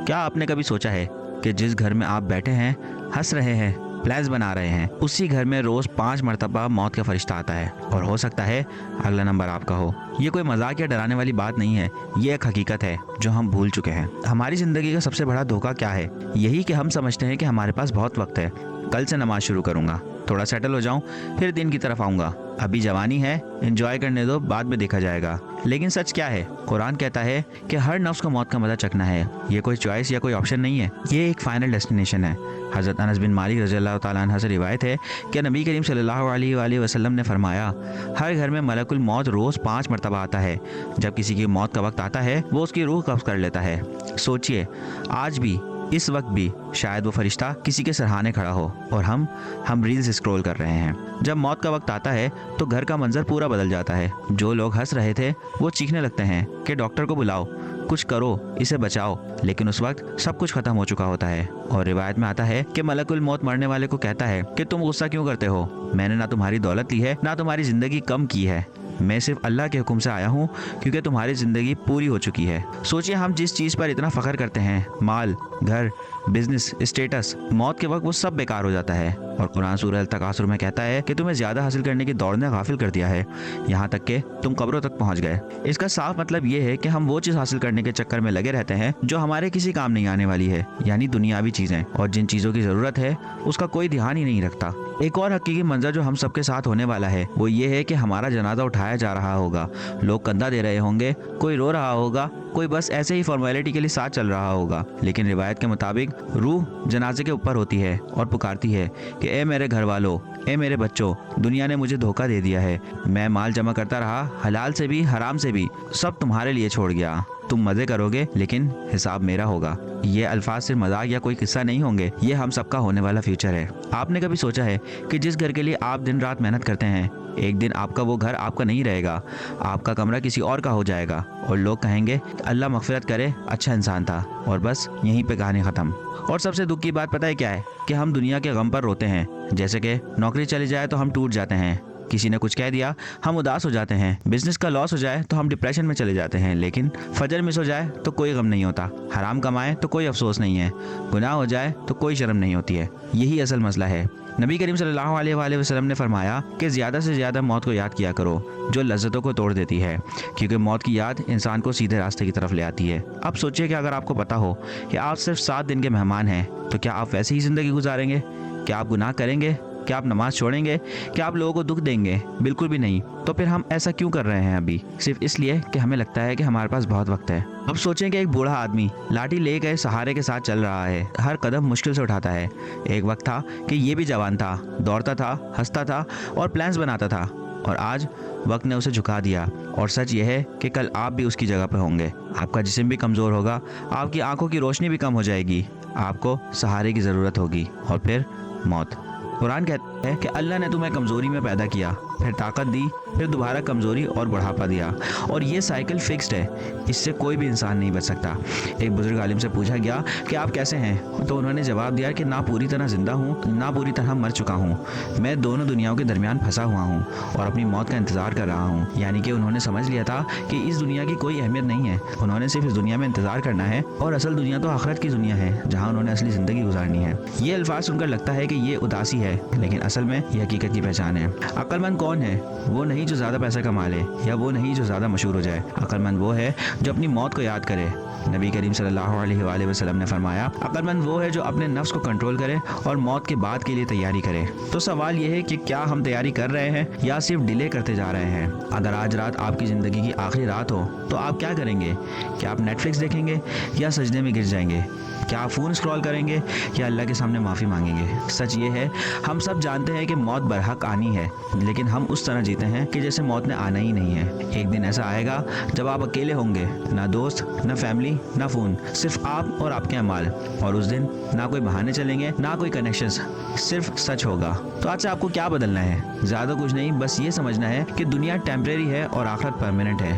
کیا آپ نے کبھی سوچا ہے کہ جس گھر میں آپ بیٹھے ہیں، ہنس رہے ہیں، پلانز بنا رہے ہیں، اسی گھر میں روز 5 مرتبہ موت کا فرشتہ آتا ہے، اور ہو سکتا ہے اگلا نمبر آپ کا ہو۔ یہ کوئی مذاق یا ڈرانے والی بات نہیں ہے، یہ ایک حقیقت ہے جو ہم بھول چکے ہیں۔ ہماری زندگی کا سب سے بڑا دھوکہ کیا ہے؟ یہی کہ ہم سمجھتے ہیں کہ ہمارے پاس بہت وقت ہے، کل سے نماز شروع کروں گا، تھوڑا سیٹل ہو جاؤں، پھر دین کی طرف آؤں گا، ابھی جوانی ہے، انجوائے کرنے دو، بعد میں دیکھا جائے گا۔ لیکن سچ کیا ہے؟ قرآن کہتا ہے کہ ہر نفس کو موت کا مزہ چکھنا ہے۔ یہ کوئی چوائس یا کوئی آپشن نہیں ہے، یہ ایک فائنل ڈیسٹینیشن ہے۔ حضرت انس بن مالک رضی اللہ تعالیٰ عنہ سے روایت ہے کہ نبی کریم صلی اللہ علیہ وآلہ وسلم نے فرمایا، ہر گھر میں ملک الموت روز 5 مرتبہ آتا ہے۔ جب کسی کی موت کا وقت آتا ہے، وہ اس کی روح قبض کر لیتا ہے۔ سوچئے، آج بھی، اس وقت بھی شاید وہ فرشتہ کسی کے سرہانے کھڑا ہو اور ہم ریلز اسکرول کر رہے ہیں۔ جب موت کا وقت آتا ہے تو گھر کا منظر پورا بدل جاتا ہے۔ جو لوگ ہنس رہے تھے وہ چیخنے لگتے ہیں کہ ڈاکٹر کو بلاؤ، کچھ کرو، اسے بچاؤ، لیکن اس وقت سب کچھ ختم ہو چکا ہوتا ہے۔ اور روایت میں آتا ہے کہ ملک الموت مرنے والے کو کہتا ہے کہ تم غصہ کیوں کرتے ہو؟ میں نے نہ تمہاری دولت لی ہے، نہ تمہاری زندگی کم کی ہے، میں صرف اللہ کے حکم سے آیا ہوں، کیونکہ تمہاری زندگی پوری ہو چکی ہے۔ سوچئے، ہم جس چیز پر اتنا فخر کرتے ہیں، مال، گھر، بزنس، اسٹیٹس، موت کے وقت وہ سب بیکار ہو جاتا ہے۔ اور قرآن سورہ التکاثر میں کہتا ہے کہ تمہیں زیادہ حاصل کرنے کی دوڑ نے غافل کر دیا ہے، یہاں تک کہ تم قبروں تک پہنچ گئے۔ اس کا صاف مطلب یہ ہے کہ ہم وہ چیز حاصل کرنے کے چکر میں لگے رہتے ہیں جو ہمارے کسی کام نہیں آنے والی ہے، یعنی دنیاوی چیزیں، اور جن چیزوں کی ضرورت ہے اس کا کوئی دھیان ہی نہیں رکھتا۔ ایک اور حقیقی منظر جو ہم سب کے ساتھ ہونے والا ہے وہ یہ ہے کہ ہمارا جنازہ اٹھایا جا رہا ہوگا، لوگ کندھا دے رہے ہوں گے، کوئی رو رہا ہوگا، کوئی بس ایسے ہی فارمیلٹی کے لیے ساتھ چل رہا ہوگا، لیکن روایت کے مطابق روح جنازے کے اوپر ہوتی ہے اور پکارتی ہے کہ اے میرے گھر والوں، اے میرے بچوں، دنیا نے مجھے دھوکہ دے دیا ہے، میں مال جمع کرتا رہا، حلال سے بھی حرام سے بھی، سب تمہارے لیے چھوڑ گیا، تم مزے کرو گے لیکن حساب میرا ہوگا۔ یہ الفاظ صرف مذاق یا کوئی قصہ نہیں ہوں گے، یہ ہم سب کا ہونے والا فیوچر ہے۔ آپ نے کبھی سوچا ہے کہ جس گھر کے لیے آپ دن رات محنت کرتے ہیں، ایک دن آپ کا وہ گھر آپ کا نہیں رہے گا، آپ کا کمرہ کسی اور کا ہو جائے گا، اور لوگ کہیں گے اللہ مغفرت کرے، اچھا انسان تھا، اور بس یہیں پہ کہانی ختم۔ اور سب سے دکھ کی بات پتہ ہے کیا ہے؟ کہ ہم دنیا کے غم پر روتے ہیں، جیسے کہ نوکری چلی جائے تو ہم ٹوٹ جاتے ہیں، کسی نے کچھ کہہ دیا ہم اداس ہو جاتے ہیں، بزنس کا لاس ہو جائے تو ہم ڈپریشن میں چلے جاتے ہیں، لیکن فجر مس ہو جائے تو کوئی غم نہیں ہوتا، حرام کمائے تو کوئی افسوس نہیں ہے، گناہ ہو جائے تو کوئی شرم نہیں ہوتی ہے۔ یہی اصل مسئلہ ہے۔ نبی کریم صلی اللہ علیہ وآلہ وسلم نے فرمایا کہ زیادہ سے زیادہ موت کو یاد کیا کرو، جو لذتوں کو توڑ دیتی ہے، کیونکہ موت کی یاد انسان کو سیدھے راستے کی طرف لے آتی ہے۔ اب سوچئے کہ اگر آپ کو پتہ ہو کہ آپ صرف 7 دن کے مہمان ہیں، تو کیا آپ ویسے ہی زندگی گزاریں گے؟ کیا آپ گناہ کریں گے؟ کیا آپ نماز چھوڑیں گے؟ کیا آپ لوگوں کو دکھ دیں گے؟ بالکل بھی نہیں۔ تو پھر ہم ایسا کیوں کر رہے ہیں ابھی؟ صرف اس لیے کہ ہمیں لگتا ہے کہ ہمارے پاس بہت وقت ہے۔ اب سوچیں کہ ایک بوڑھا آدمی لاٹھی لے گئے سہارے کے ساتھ چل رہا ہے، ہر قدم مشکل سے اٹھاتا ہے۔ ایک وقت تھا کہ یہ بھی جوان تھا، دوڑتا تھا، ہنستا تھا اور پلانز بناتا تھا، اور آج وقت نے اسے جھکا دیا۔ اور سچ یہ ہے کہ کل آپ بھی اس کی جگہ پہ ہوں گے، آپ کا جسم بھی کمزور ہوگا، آپ کی آنکھوں کی روشنی بھی کم ہو جائے گی، آپ کو سہارے کی ضرورت ہوگی، اور پھر موت۔ قرآن کہتا ہے کہ اللہ نے تمہیں کمزوری میں پیدا کیا، پھر طاقت دی، پھر دوبارہ کمزوری اور بڑھاپا دیا، اور یہ سائیکل فکسڈ ہے، اس سے کوئی بھی انسان نہیں بچ سکتا۔ ایک بزرگ عالم سے پوچھا گیا کہ آپ کیسے ہیں؟ تو انہوں نے جواب دیا کہ نہ پوری طرح زندہ ہوں، نہ پوری طرح مر چکا ہوں، میں دونوں دنیاؤں کے درمیان پھنسا ہوا ہوں اور اپنی موت کا انتظار کر رہا ہوں۔ یعنی کہ انہوں نے سمجھ لیا تھا کہ اس دنیا کی کوئی اہمیت نہیں ہے، انہوں نے صرف اس دنیا میں انتظار کرنا ہے، اور اصل دنیا تو آخرت کی دنیا ہے جہاں انہوں نے اصلی زندگی گزارنی ہے۔ یہ الفاظ سن کر لگتا ہے کہ یہ اداسی ہے، لیکن اصل میں یہ حقیقت کی پہچان ہے۔ عقل مند کون ہے؟ وہ نہیں جو زیادہ پیسہ کما لے، یا وہ نہیں جو زیادہ مشہور ہو جائے۔ عقل مند وہ ہے جو اپنی موت کو یاد کرے۔ نبی کریم صلی اللہ علیہ وآلہ وسلم نے فرمایا، عقل مند وہ ہے جو اپنے نفس کو کنٹرول کرے اور موت کے بعد کے لیے تیاری کرے۔ تو سوال یہ ہے کہ کیا ہم تیاری کر رہے ہیں یا صرف ڈیلے کرتے جا رہے ہیں؟ اگر آج رات آپ کی زندگی کی آخری رات ہو تو آپ کیا کریں گے؟ کیا آپ نیٹ فلکس دیکھیں گے یا سجدے میں گر جائیں گے؟ کیا آپ فون اسکرول کریں گے یا اللہ کے سامنے معافی مانگیں گے؟ سچ یہ ہے، ہم سب جانتے ہیں کہ موت برحق آنی ہے، لیکن ہم اس طرح جیتے ہیں کہ جیسے موت نے آنا ہی نہیں ہے۔ ایک دن ایسا آئے گا جب آپ اکیلے ہوں گے، نہ دوست، نہ فیملی، نہ فون، صرف آپ اور آپ کے اعمال، اور اس دن نہ کوئی بہانے چلیں گے، نہ کوئی کنیکشنز، صرف سچ ہوگا۔ تو آج سے آپ کو کیا بدلنا ہے؟ زیادہ کچھ نہیں، بس یہ سمجھنا ہے کہ دنیا ٹیمپریری ہے اور آخرت پرماننٹ ہے۔